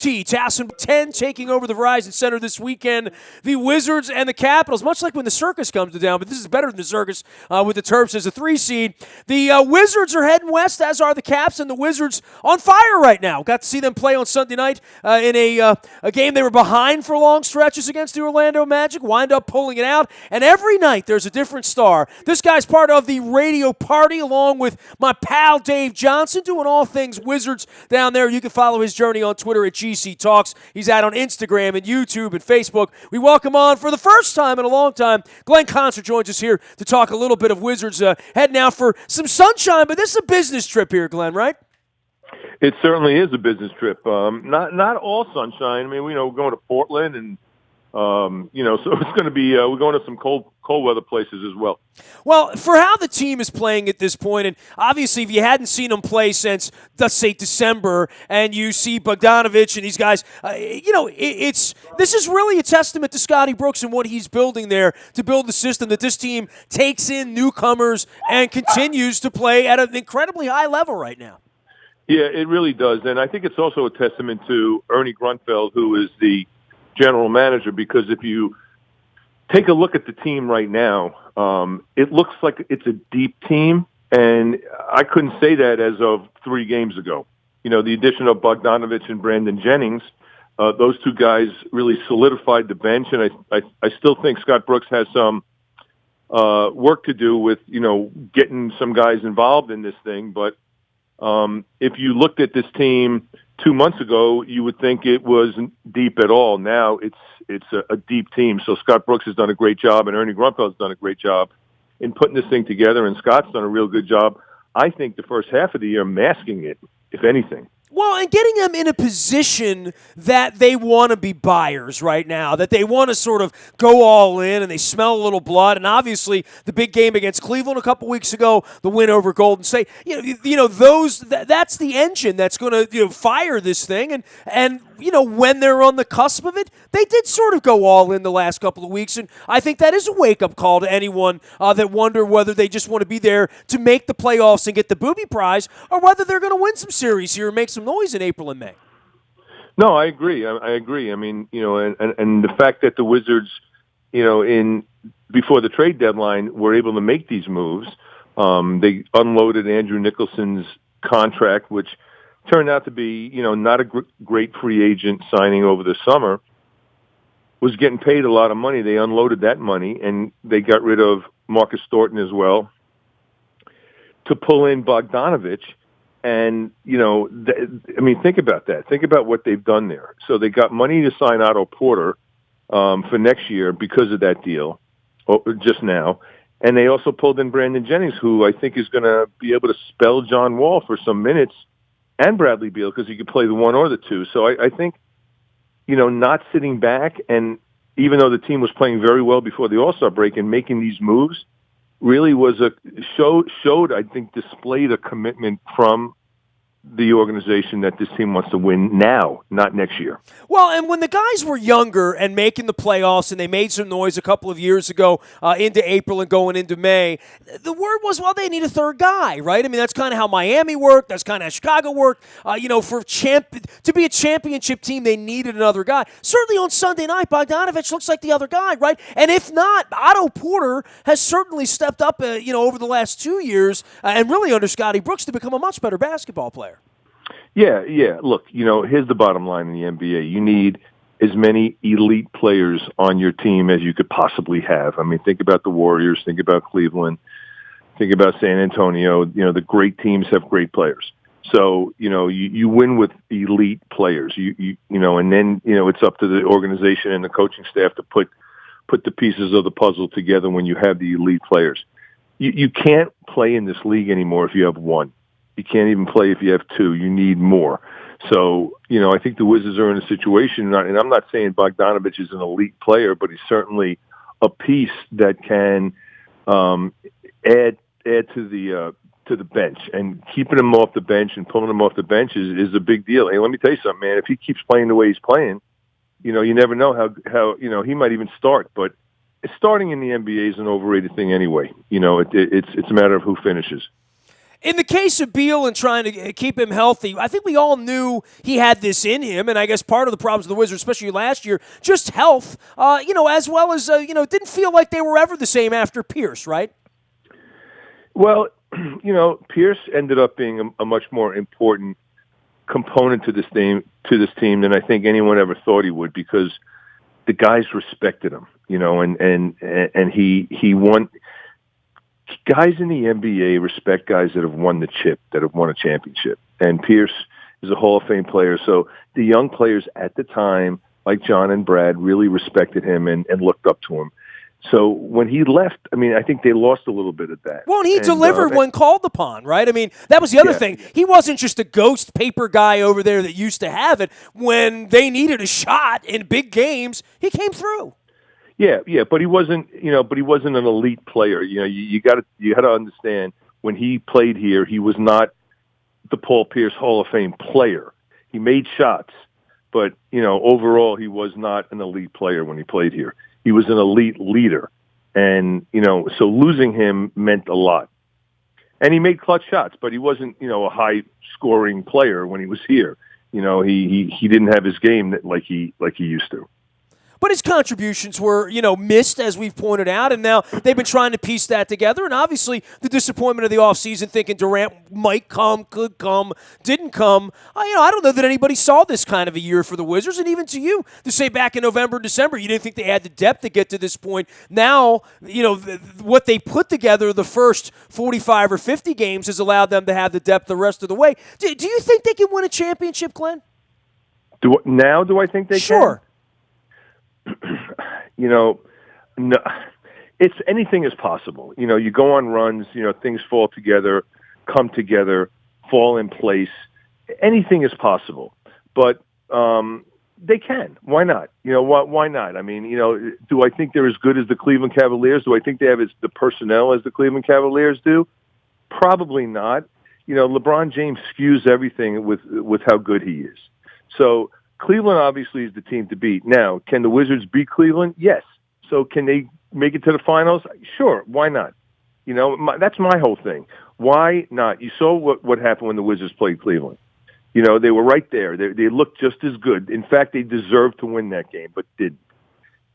Tassin 10 taking over the Verizon Center this weekend. The Wizards and the Capitals, much like when the circus comes to town, but this is better than the circus with the Terps as a 3 seed. The Wizards are heading west, as are the Caps, and the Wizards on fire right now. Got to see them play on Sunday night in a game they were behind for long stretches against the Orlando Magic, wind up pulling it out, and every night there's a different star. This guy's part of the radio party along with my pal Dave Johnson, doing all things Wizards down there. You can follow his journey on Twitter at GC Talks. He's out on Instagram and YouTube and Facebook. We welcome on for the first time in a long time. Glenn Concert joins us here to talk a little bit of Wizards heading out for some sunshine, but this is a business trip here, Glenn, right? It certainly is a business trip. Not all sunshine. I mean, we're going to Portland and so it's going to be, we're going to some cold weather places as well. Well, for how the team is playing at this point, and obviously if you hadn't seen them play since, let's say, December, and you see Bogdanovich and these guys, this is really a testament to Scotty Brooks and what he's building there to build the system that this team takes in newcomers and continues to play at an incredibly high level right now. Yeah, it really does. And I think it's also a testament to Ernie Grunfeld, who is the general manager, because if you take a look at the team right now, it looks like it's a deep team, and I couldn't say that as of 3 games ago. The addition of Bogdanovich and Brandon Jennings, those two guys really solidified the bench, and I still think Scott Brooks has some work to do with, getting some guys involved in this thing. But if you looked at this team 2 months ago, you would think it wasn't deep at all. Now it's a deep team. So Scott Brooks has done a great job, and Ernie Grunfeld has done a great job in putting this thing together, and Scott's done a real good job, I think, the first half of the year masking it, if anything. Well, and getting them in a position that they want to be buyers right now, that they want to sort of go all in and they smell a little blood. And obviously, the big game against Cleveland a couple weeks ago, the win over Golden State, that's the engine that's going to fire this thing. And when they're on the cusp of it, they did sort of go all in the last couple of weeks. And I think that is a wake-up call to anyone that wonder whether they just want to be there to make the playoffs and get the booby prize, or whether they're going to win some series here and make some noise in April and May. No, I agree. I agree. I mean, and the fact that the Wizards, before the trade deadline, were able to make these moves. They unloaded Andrew Nicholson's contract, which turned out to be, not a great free agent signing over the summer, was getting paid a lot of money. They unloaded that money, and they got rid of Marcus Thornton as well to pull in Bogdanovich. And, think about that. Think about what they've done there. So they got money to sign Otto Porter for next year because of that deal just now. And they also pulled in Brandon Jennings, who I think is going to be able to spell John Wall for some minutes, and Bradley Beal, because he could play the one or the two. So I think, not sitting back, and even though the team was playing very well before the All-Star break, and making these moves really was showed, I think, displayed a commitment from the organization that this team wants to win now, not next year. Well, and when the guys were younger and making the playoffs, and they made some noise a couple of years ago into April and going into May, the word was, well, they need a third guy, right? I mean, that's kind of how Miami worked. That's kind of how Chicago worked. To be a championship team, they needed another guy. Certainly on Sunday night, Bogdanovich looks like the other guy, right? And if not, Otto Porter has certainly stepped up, over the last 2 years, and really under Scotty Brooks to become a much better basketball player. Yeah. Look, here's the bottom line in the NBA. You need as many elite players on your team as you could possibly have. I mean, think about the Warriors, think about Cleveland, think about San Antonio. The great teams have great players. So, you win with elite players. And then, it's up to the organization and the coaching staff to put the pieces of the puzzle together when you have the elite players. You can't play in this league anymore if you have one. You can't even play if you have two. You need more. So, I think the Wizards are in a situation, and I'm not saying Bogdanovich is an elite player, but he's certainly a piece that can add to the bench. And keeping him off the bench and pulling him off the bench is a big deal. Hey, let me tell you something, man. If he keeps playing the way he's playing, you never know how he might even start. But starting in the NBA is an overrated thing anyway. It's a matter of who finishes. In the case of Beal and trying to keep him healthy, I think we all knew he had this in him, and I guess part of the problems of the Wizards, especially last year, just health, as well as, it didn't feel like they were ever the same after Pierce, right? Well, Pierce ended up being a much more important component to this team than I think anyone ever thought he would, because the guys respected him, and he won. Guys in the NBA respect guys that have won the chip, that have won a championship. And Pierce is a Hall of Fame player. So the young players at the time, like John and Brad, really respected him and looked up to him. So when he left, I think they lost a little bit of that. Well, and he delivered when called upon, right? That was the other thing. He wasn't just a ghost paper guy over there that used to have it. When they needed a shot in big games, he came through. Yeah, but he wasn't, an elite player. You had to understand, when he played here, he was not the Paul Pierce Hall of Fame player. He made shots, but overall he was not an elite player when he played here. He was an elite leader, and so losing him meant a lot. And he made clutch shots, but he wasn't, a high scoring player when he was here. He didn't have his game like he used to. But his contributions were, missed, as we've pointed out, and now they've been trying to piece that together. And obviously, the disappointment of the offseason, thinking Durant might come, could come, didn't come. I don't know that anybody saw this kind of a year for the Wizards, and even to you, to say back in November, December, you didn't think they had the depth to get to this point. Now, what they put together the first 45 or 50 games has allowed them to have the depth the rest of the way. Do you think they can win a championship, Glenn? Do I think they can? Sure. No, it's anything is possible. You go on runs, things fall together, come together, fall in place. Anything is possible, but they can. Why not? Why not? Do I think they're as good as the Cleveland Cavaliers? Do I think they have the personnel as the Cleveland Cavaliers do? Probably not. LeBron James skews everything with how good he is. So Cleveland obviously is the team to beat. Now, can the Wizards beat Cleveland? Yes. So can they make it to the finals? Sure. Why not? That's my whole thing. Why not? You saw what happened when the Wizards played Cleveland. They were right there. They looked just as good. In fact, they deserved to win that game, but didn't.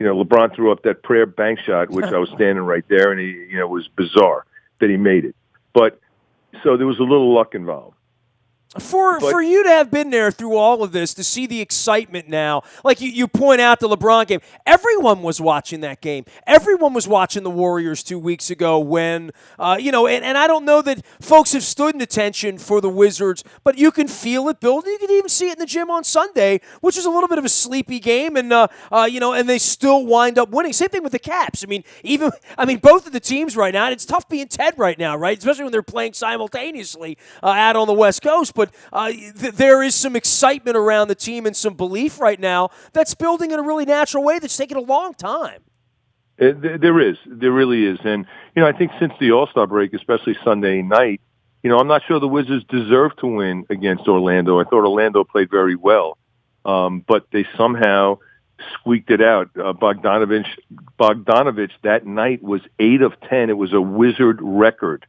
LeBron threw up that prayer bank shot, which I was standing right there, and it was bizarre that he made it. But so there was a little luck involved. For you to have been there through all of this, to see the excitement now, like you point out the LeBron game, everyone was watching that game. Everyone was watching the Warriors 2 weeks ago when, and I don't know that folks have stood in attention for the Wizards, but you can feel it building. You can even see it in the gym on Sunday, which is a little bit of a sleepy game, and, and they still wind up winning. Same thing with the Caps. Both of the teams right now, and it's tough being Ted right now, right? Especially when they're playing simultaneously out on the West Coast, but there is some excitement around the team and some belief right now that's building in a really natural way that's taken a long time. There is. There really is. And, I think since the All-Star break, especially Sunday night, I'm not sure the Wizards deserve to win against Orlando. I thought Orlando played very well, but they somehow squeaked it out. Bogdanovich that night was 8 of 10. It was a Wizard record.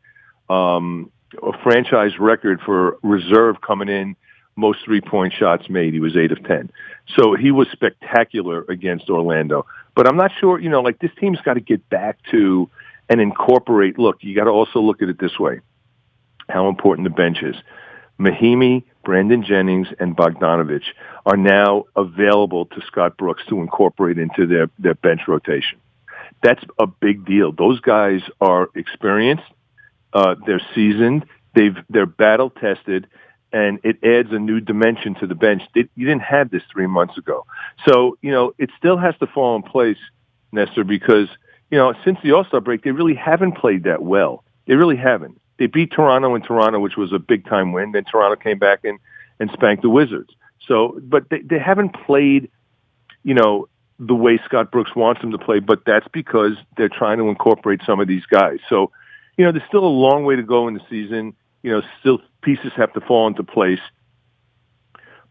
A franchise record for reserve coming in, most three-point shots made. He was 8 of 10. So he was spectacular against Orlando. But I'm not sure, this team's got to get back to and incorporate. Look, you got to also look at it this way, how important the bench is. Mahinmi, Brandon Jennings, and Bogdanovich are now available to Scott Brooks to incorporate into their bench rotation. That's a big deal. Those guys are experienced. They're seasoned. They're battle tested, and it adds a new dimension to the bench. You didn't have this 3 months ago, so it still has to fall in place, Nestor, because since the All-Star break, they really haven't played that well. They really haven't. They beat Toronto in Toronto, which was a big time win. Then Toronto came back and spanked the Wizards. So, but they haven't played, the way Scott Brooks wants them to play. But that's because they're trying to incorporate some of these guys. So. There's still a long way to go in the season. Still pieces have to fall into place.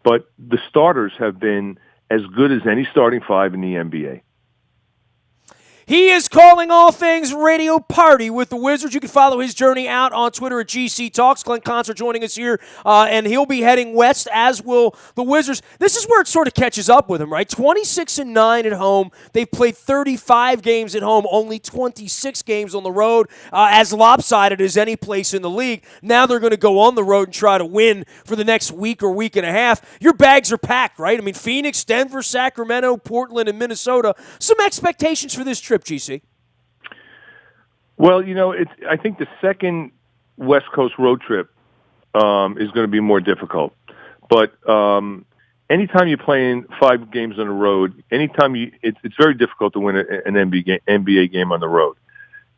But the starters have been as good as any starting five in the NBA. He is calling all things radio party with the Wizards. You can follow his journey out on Twitter at GC Talks. Glenn Concert joining us here, and he'll be heading west, as will the Wizards. This is where it sort of catches up with him, right? 26-9 at home. They've played 35 games at home, only 26 games on the road, as lopsided as any place in the league. Now they're going to go on the road and try to win for the next week or week and a half. Your bags are packed, right? I mean, Phoenix, Denver, Sacramento, Portland, and Minnesota. Some expectations for this trip, GC. Well, I think the second West Coast road trip is going to be more difficult. But anytime you're playing 5 games on the road, it's very difficult to win an NBA game on the road.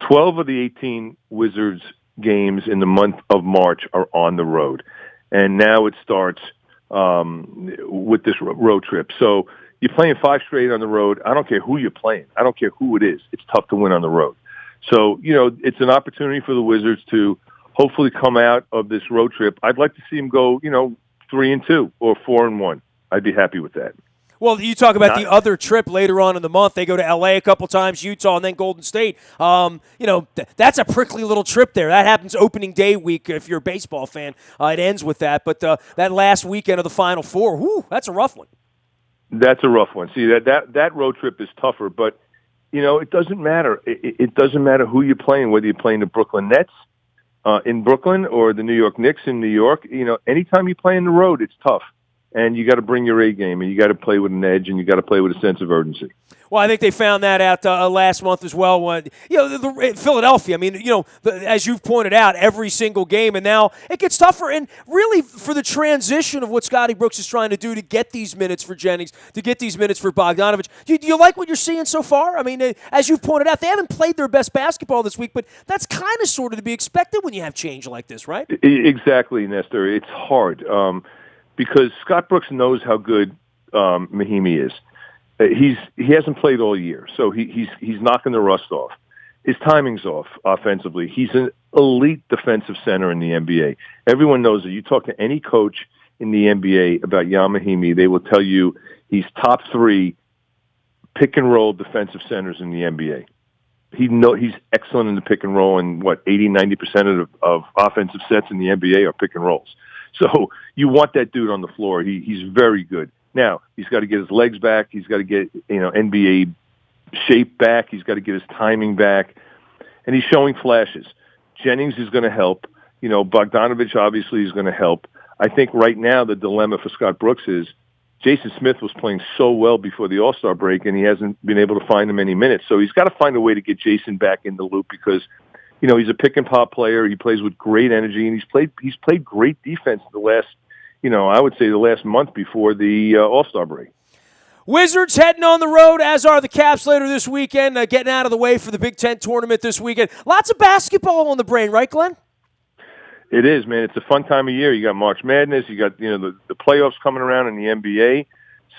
12 of the 18 Wizards games in the month of March are on the road. And now it starts with this road trip. So you're playing 5 straight on the road. I don't care who you're playing. I don't care who it is. It's tough to win on the road. So, it's an opportunity for the Wizards to hopefully come out of this road trip. I'd like to see them go, 3-2 or 4-1. I'd be happy with that. Well, you talk about the other trip later on in the month. They go to L.A. a couple times, Utah, and then Golden State. That's a prickly little trip there. That happens opening day week if you're a baseball fan. It ends with that. But that last weekend of the Final Four, that's a rough one. That's a rough one. See, that road trip is tougher, but, it doesn't matter. It doesn't matter who you're playing, whether you're playing the Brooklyn Nets in Brooklyn or the New York Knicks in New York. Anytime you play on the road, it's tough. And you got to bring your A game, and you got to play with an edge, and you got to play with a sense of urgency. Well, I think they found that out last month as well. When Philadelphia, I mean, as you've pointed out, every single game, and now it gets tougher. And really, for the transition of what Scotty Brooks is trying to do to get these minutes for Jennings, to get these minutes for Bogdanovich, do you like what you're seeing so far? I mean, as you've pointed out, they haven't played their best basketball this week, but that's kind of sort of to be expected when you have change like this, right? Exactly, Nestor. It's hard. Because Scott Brooks knows how good Mahimi is. He hasn't played all year, so he's knocking the rust off. His timing's off offensively. He's an elite defensive center in the NBA. Everyone knows that. You talk to any coach in the NBA about Jan Mahimi, they will tell you he's top 3 pick and roll defensive centers in the NBA. He's excellent in the pick and roll, and 80-90% of offensive sets in the NBA are pick and rolls. So you want that dude on the floor. He's very good. Now, he's got to get his legs back. He's got to get, NBA shape back. He's got to get his timing back. And he's showing flashes. Jennings is going to help. Bogdanovich obviously is going to help. I think right now the dilemma for Scott Brooks is Jason Smith was playing so well before the All-Star break, and he hasn't been able to find him any minutes. So he's got to find a way to get Jason back in the loop because he's a pick and pop player. He plays with great energy, and he's played great defense the last, I would say the last month before the All-Star break. Wizards heading on the road, as are the Caps later this weekend, getting out of the way for the Big Ten tournament this weekend. Lots of basketball on the brain, right, Glenn? It is, man. It's a fun time of year. You got March Madness. You got the playoffs coming around in the NBA.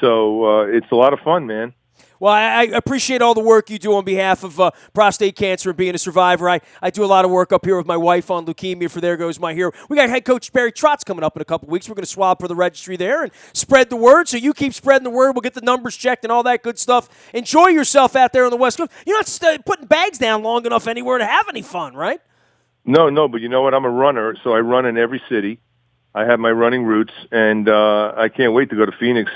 So it's a lot of fun, man. Well, I appreciate all the work you do on behalf of prostate cancer and being a survivor. I do a lot of work up here with my wife on leukemia for There Goes My Hero. We got head coach Barry Trotz coming up in a couple weeks. We're going to swab for the registry there and spread the word. So you keep spreading the word. We'll get the numbers checked and all that good stuff. Enjoy yourself out there on the West Coast. You're not putting bags down long enough anywhere to have any fun, right? No, but you know what? I'm a runner, so I run in every city. I have my running routes, and I can't wait to go to Phoenix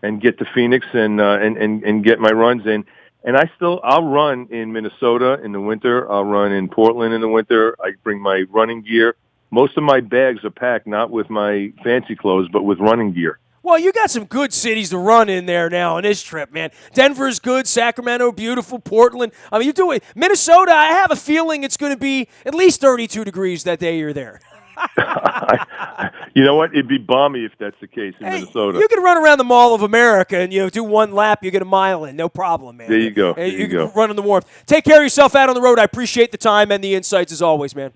and get to Phoenix and get my runs in. And I'll run in Minnesota in the winter. I'll run in Portland in the winter. I bring my running gear. Most of my bags are packed, not with my fancy clothes, but with running gear. Well, you got some good cities to run in there now on this trip, man. Denver's good, Sacramento, beautiful, Portland. I mean, you do it. Minnesota, I have a feeling it's going to be at least 32 degrees that day you're there. You know what? It'd be balmy if that's the case in Minnesota. You can run around the Mall of America and do one lap. You get a mile in, no problem, man. There you go. You can run in the warmth. Take care of yourself out on the road. I appreciate the time and the insights as always, man.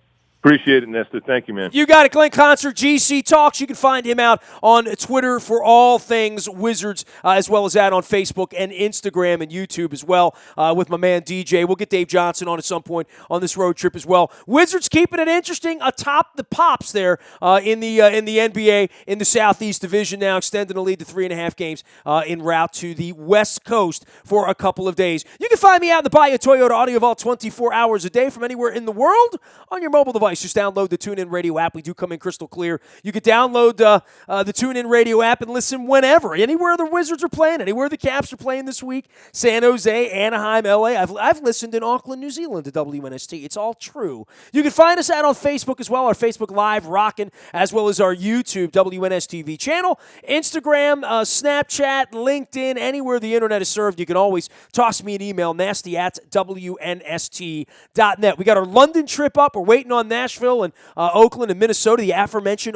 Appreciate it, Nestor. Thank you, man. You got it. Glenn Concert, GC Talks. You can find him out on Twitter for all things Wizards, as well as that on Facebook and Instagram and YouTube as well, with my man DJ. We'll get Dave Johnson on at some point on this road trip as well. Wizards keeping it interesting atop the Pops there in the NBA in the Southeast Division now, extending the lead to 3.5 games en route to the West Coast for a couple of days. You can find me out in the Bayou Toyota Audio Vault 24 hours a day from anywhere in the world on your mobile device. Just download the TuneIn Radio app. We do come in crystal clear. You can download the TuneIn Radio app and listen whenever, anywhere the Wizards are playing, anywhere the Caps are playing this week. San Jose, Anaheim, LA. I've listened in Auckland, New Zealand to WNST. It's all true. You can find us out on Facebook as well, our Facebook Live rocking, as well as our YouTube WNSTV channel, Instagram, Snapchat, LinkedIn, anywhere the internet is served. You can always toss me an email, nasty@WNST.net. We got our London trip up. We're waiting on Nashville and Oakland and Minnesota, the aforementioned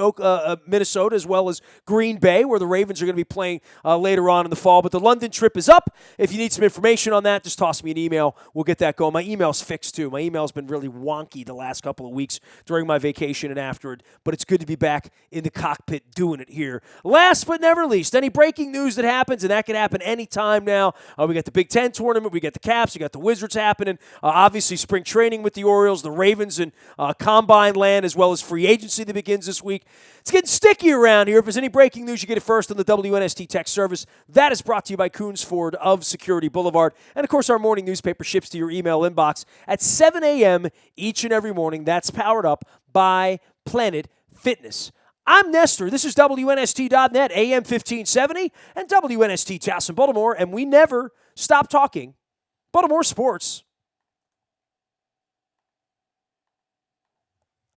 Minnesota, as well as Green Bay, where the Ravens are going to be playing later on in the fall. But the London trip is up. If you need some information on that, just toss me an email. We'll get that going. My email's fixed, too. My email's been really wonky the last couple of weeks during my vacation and after it, but it's good to be back in the cockpit doing it here. Last but never least, any breaking news that happens, and that can happen anytime now. We got the Big Ten tournament. We got the Caps. We got the Wizards happening. Obviously, spring training with the Orioles, the Ravens, and Combine land, as well as free agency that begins this week. It's getting sticky around here. If there's any breaking news, you get it first on the WNST text service. That is brought to you by Coons Ford of Security Boulevard. And, of course, our morning newspaper ships to your email inbox at 7 a.m. each and every morning. That's powered up by Planet Fitness. I'm Nestor. This is WNST.net, AM 1570, and WNST Towson, Baltimore. And we never stop talking Baltimore sports.